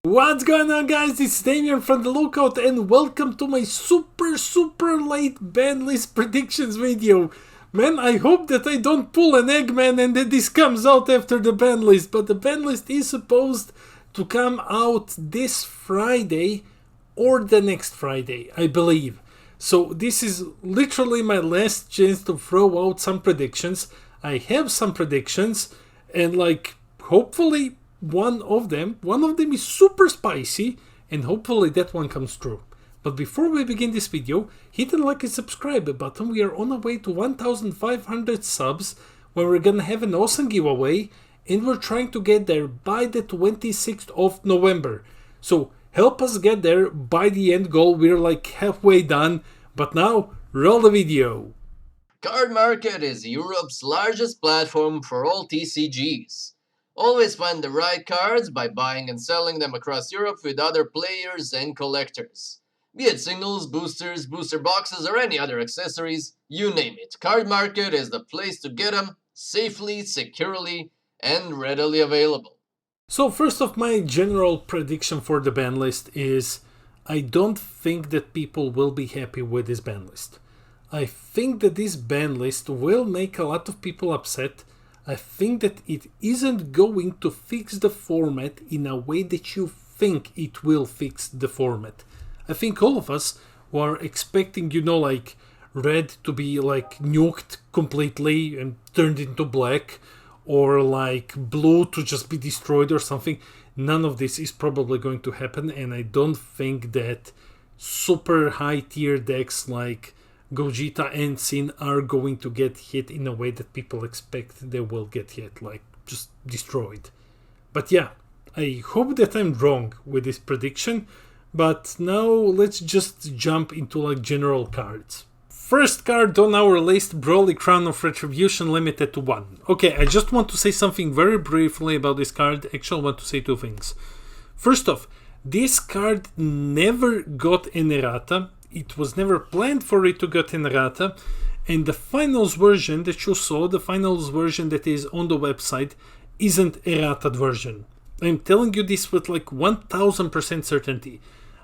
What's going on, guys? It's Damien from The Lookout and welcome to my super late Banlist predictions video. Man, I hope that I don't pull an Eggman and that this comes out after the Banlist, but the Banlist is supposed to come out this Friday or the next Friday, I believe. So this is literally my last chance to throw out some predictions. I have some predictions and hopefully one of them is super spicy and hopefully that one comes true. But before we begin this video, hit the like and subscribe button. We are on our way to 1500 subs where we're gonna have an awesome giveaway and we're trying to get there by the 26th of November. So help us get there by the end goal. We're like halfway done, but now roll the video. Card Market is Europe's largest platform for all TCGs. Always find the right cards by buying and selling them across Europe with other players and collectors. Be it singles, boosters, booster boxes, or any other accessories, you name it. Card Market is the place to get them safely, securely, and readily available. So first off, my general prediction for the ban list is I don't think that people will be happy with this ban list. I think that this ban list will make a lot of people upset. I think that it isn't going to fix the format in a way that you think it will fix the format. I think all of us who are expecting, red to be nuked completely and turned into black, or blue to just be destroyed or something, none of this is probably going to happen, and I don't think that super high tier decks like Gogeta and Sin are going to get hit in a way that people expect they will get hit, just destroyed. But yeah, I hope that I'm wrong with this prediction, but now let's just jump into general cards. First card on our list, Broly Crown of Retribution, limited to 1. Okay, I just want to say something very briefly about this card. Actually, I want to say two things. First off, this card never got an errata. It was never planned for it to get an errata, and the finals version that you saw, the finals version that is on the website, isn't errata version. I'm telling you this with 1000% certainty.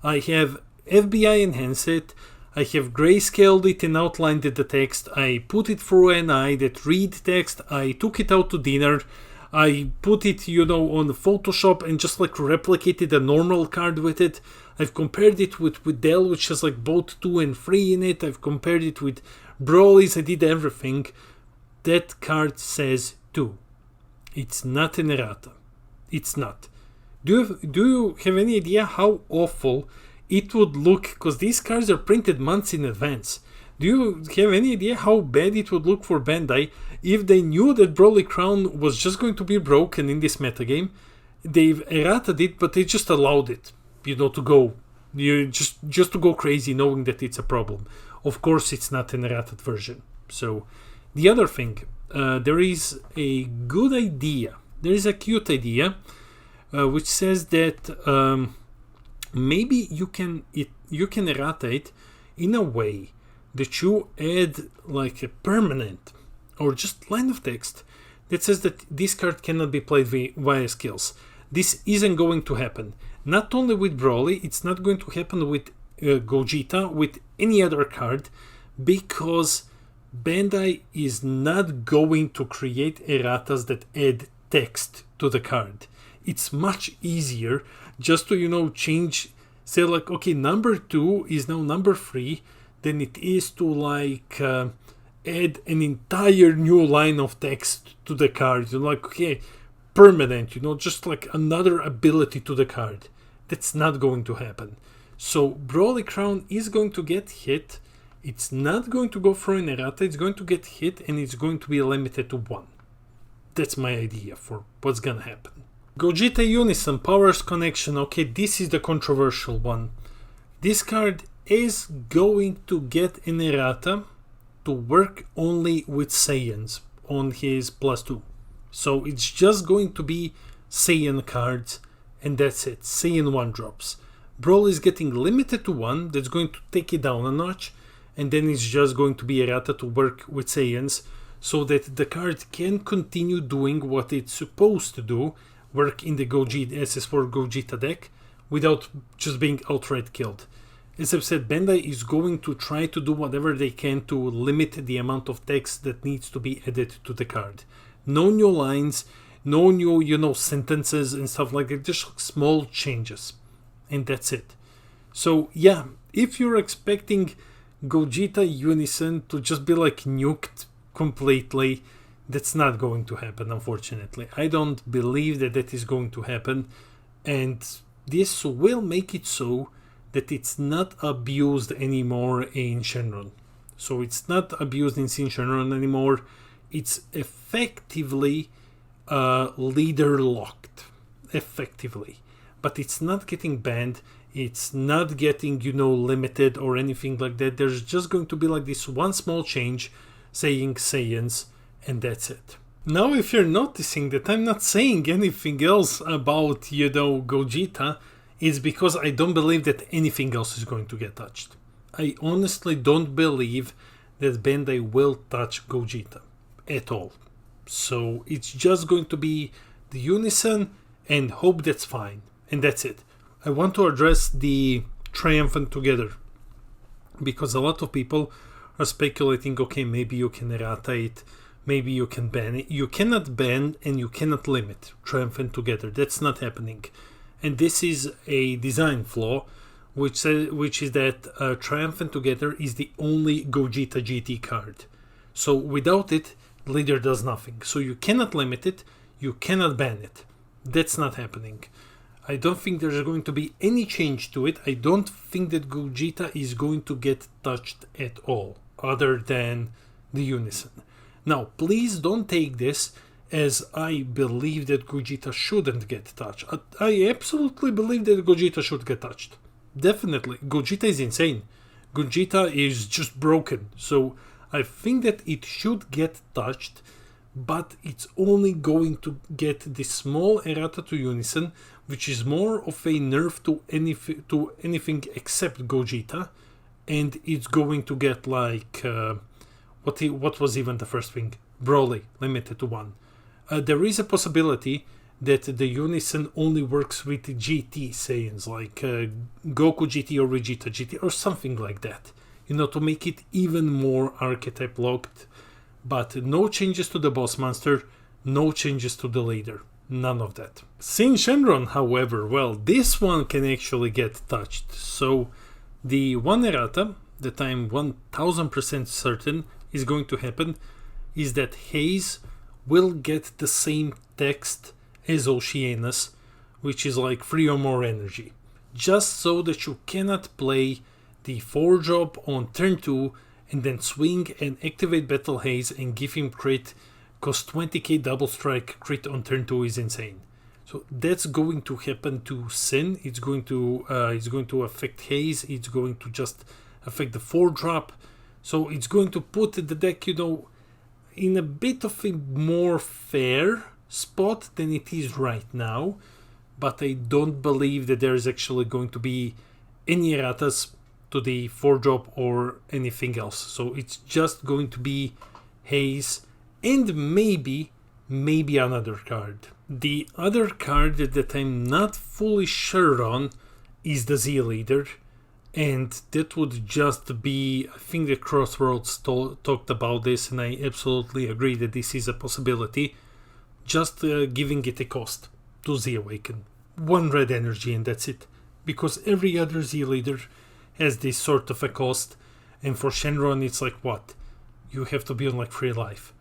I have FBI enhanced it, I have grayscaled it and outlined the text, I put it through an eye that read text, I took it out to dinner, I put it, on Photoshop and just replicated a normal card with it. I've compared it with Dell, which has both 2 and 3 in it. I've compared it with Broly's. I did everything. That card says 2. It's not an errata. It's not. Do you have any idea how awful it would look? Because these cards are printed months in advance. Do you have any idea how bad it would look for Bandai if they knew that Broly Crown was just going to be broken in this metagame? They've errated it, but they just allowed it, to go. Just to go crazy knowing that it's a problem. Of course, it's not an errated version. So, the other thing, there is a good idea. There is a cute idea, which says that maybe you can errata it in a way that you add a permanent or just line of text that says that this card cannot be played via skills. This isn't going to happen. Not only with Broly, it's not going to happen with Gogeta, with any other card, because Bandai is not going to create erratas that add text to the card. It's much easier just to, change, say okay, number 2 is now number 3, than it is to add an entire new line of text to the card. Okay, permanent, just another ability to the card. That's not going to happen. So Broly Crown is going to get hit. It's not going to go for an errata. It's going to get hit and it's going to be limited to 1. That's my idea for what's gonna happen. Gogeta Unison Powers Connection. Okay, this is the controversial one. This card is going to get an errata to work only with Saiyans on his +2. So it's just going to be Saiyan cards and that's it. Saiyan 1 drops. Broly is getting limited to 1, that's going to take it down a notch, and then it's just going to be errata to work with Saiyans so that the card can continue doing what it's supposed to do, work in the SS4 Gogeta deck, without just being outright killed. As I've said, Bandai is going to try to do whatever they can to limit the amount of text that needs to be added to the card. No new lines, no new, sentences and stuff like that, just small changes. And that's it. So yeah, if you're expecting Gogeta Unison to just be like nuked completely, that's not going to happen, unfortunately. I don't believe that is going to happen, and this will make it so that it's not abused anymore in Shenron. So it's not abused in Shenron anymore. It's effectively leader locked, effectively. But it's not getting banned. It's not getting, limited or anything like that. There's just going to be like this one small change saying Saiyans, and that's it. Now, if you're noticing that I'm not saying anything else about, Gogeta, it's because I don't believe that anything else is going to get touched. I honestly don't believe that Bandai will touch Gogeta at all. So it's just going to be the Unison and hope that's fine. And that's it. I want to address the Triumphant Together, because a lot of people are speculating, okay, maybe you can errata it, maybe you can ban it. You cannot ban and you cannot limit Triumphant Together. That's not happening. And this is a design flaw, which is that Triumphant Together is the only Gogeta GT card. So without it, leader does nothing. So you cannot limit it, you cannot ban it. That's not happening. I don't think there's going to be any change to it. I don't think that Gogeta is going to get touched at all, other than the Unison. Now, please don't take this as I believe that Gogeta shouldn't get touched. I absolutely believe that Gogeta should get touched. Definitely. Gogeta is insane. Gogeta is just broken. So I think that it should get touched, but it's only going to get this small errata to Unison, which is more of a nerf to anything except Gogeta, and it's going to get like what was even the first thing? Broly, limited to 1. There is a possibility that the Unison only works with GT Saiyans, like Goku GT or Vegeta GT or something like that, to make it even more archetype locked. But no changes to the boss monster, no changes to the leader, none of that. Shenron, however, well, this one can actually get touched. So the one errata that I'm 1000% certain is going to happen is that Haze will get the same text as Oceanus, which is like 3 or more energy, just so that you cannot play the 4-drop on turn 2 and then swing and activate Battle Haze and give him crit, cause 20k double strike crit on turn 2 is insane. So that's going to happen to Sin. It's going to affect Haze. It's going to just affect the 4-drop. So it's going to put the deck, in a bit of a more fair spot than it is right now. But I don't believe that there is actually going to be any erratas to the 4-drop or anything else. So it's just going to be Haze and maybe another card. The other card that I'm not fully sure on is the Z Leader, and that would just be, I think the Crossroads talked about this, and I absolutely agree that this is a possibility. Just giving it a cost to Z Awaken. 1 red energy and that's it. Because every other Z Leader has this sort of a cost, and for Shenron it's like, what? You have to be on like 3 life.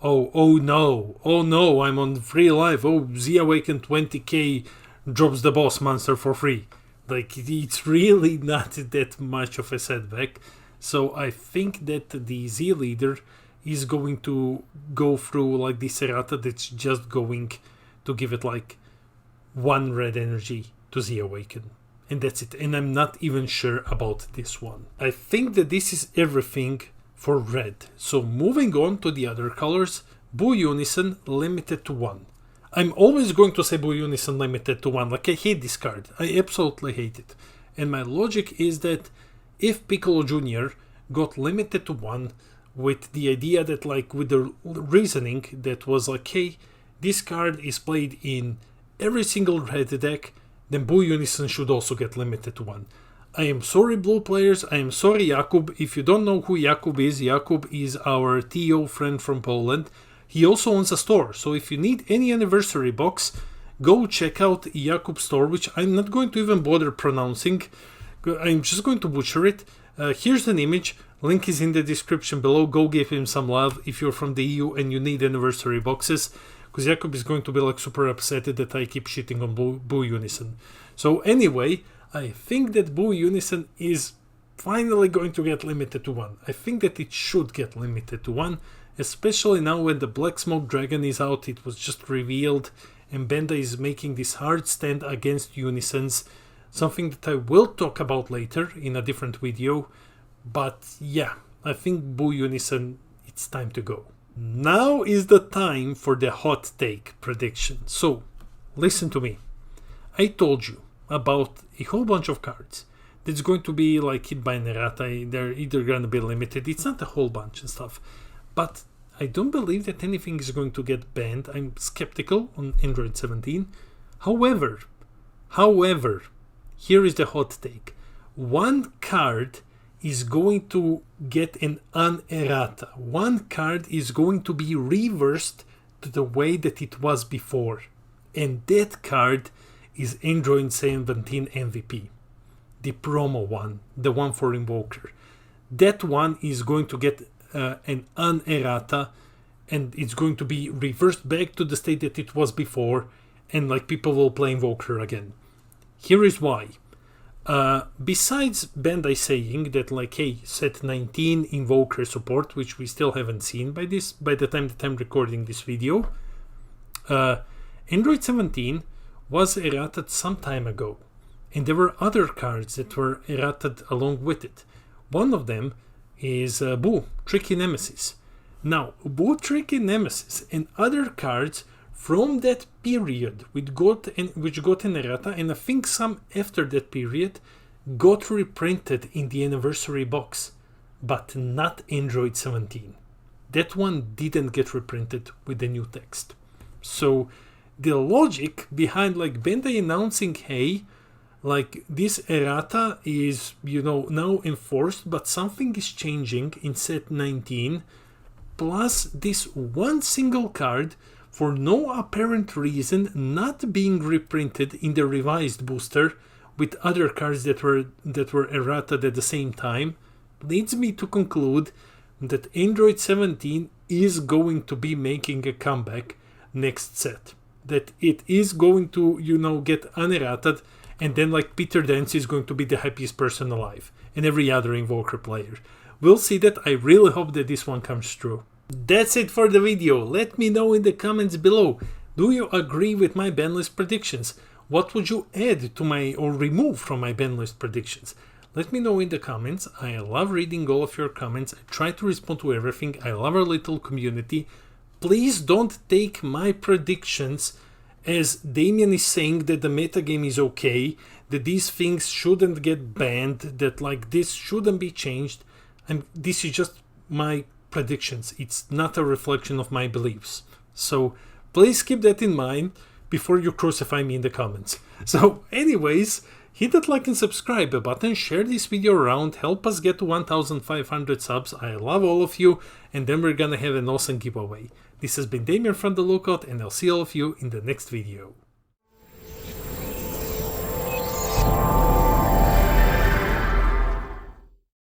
Oh no, I'm on 3 life. Oh, Z Awaken 20k drops the boss monster for free. Like, it's really not that much of a setback. So I think that the Z Leader is going to go through like this errata that's just going to give it like 1 red energy to Z Awaken. And that's it. And I'm not even sure about this one. I think that this is everything for red. So moving on to the other colors, Boo Unison limited to 1. I'm always going to say Boo Unison limited to 1. Like, I hate this card. I absolutely hate it. And my logic is that if Piccolo Jr. got limited to 1 with the idea that, like, with the reasoning that was like, hey, this card is played in every single red deck then Boo Unison should also get limited to 1. I am sorry, Blue players. I am sorry, Jakub. If you don't know who Jakub is our TO friend from Poland. He also owns a store. So if you need any anniversary box, go check out Jakub's store, which I'm not going to even bother pronouncing. I'm just going to butcher it. Here's an image. Link is in the description below. Go give him some love if you're from the EU and you need anniversary boxes. Because Jakub is going to be like super upset that I keep shitting on Boo Unison. So anyway, I think that Boo Unison is finally going to get limited to 1. I think that it should get limited to 1, especially now when the Black Smoke Dragon is out. It was just revealed, and Bandai is making this hard stand against Unisons, something that I will talk about later in a different video. But yeah, I think Boo Unison, it's time to go. Now is the time for the hot take prediction. So, listen to me. I told you about a whole bunch of cards that's going to be like hit by an errata. They're either going to be limited. It's not a whole bunch and stuff. But I don't believe that anything is going to get banned. I'm skeptical on Android 17. However, here is the hot take. One card is going to get an unerrata. One card is going to be reversed to the way that it was before. And that card is Android 17 MVP. The promo one, the one for Invoker. That one is going to get an unerrata, and it's going to be reversed back to the state that it was before, and like people will play Invoker again. Here is why. Besides Bandai saying that like, hey, set 19 Invoker support, which we still haven't seen by the time that I'm recording this video, Android 17 was errated some time ago, and there were other cards that were errated along with it. One of them is Boo, Tricky Nemesis. Now, Boo, Tricky Nemesis and other cards from that period which got an errata, and I think some after that period, got reprinted in the anniversary box, but not Android 17. That one didn't get reprinted with the new text. So the logic behind like Bandai announcing, hey, like this errata is, now enforced, but something is changing in set 19, plus this one single card for no apparent reason not being reprinted in the revised booster with other cards that were errated at the same time, leads me to conclude that Android 17 is going to be making a comeback next set. That it is going to, get unerrated, and then like Peter Dance is going to be the happiest person alive, and every other Invoker player. We'll see that. I really hope that this one comes true. That's it for the video. Let me know in the comments below. Do you agree with my banlist predictions? What would you add to or remove from my banlist predictions? Let me know in the comments. I love reading all of your comments. I try to respond to everything. I love our little community. Please don't take my predictions as Damien is saying that the metagame is okay, that these things shouldn't get banned, that like this shouldn't be changed. This is just my predictions. It's not a reflection of my beliefs. So please keep that in mind before you crucify me in the comments. So anyways, hit that like and subscribe button, share this video around, help us get to 1,500 subs. I love all of you, and then we're gonna have an awesome giveaway. This has been Damien from The Lookout, and I'll see all of you in the next video.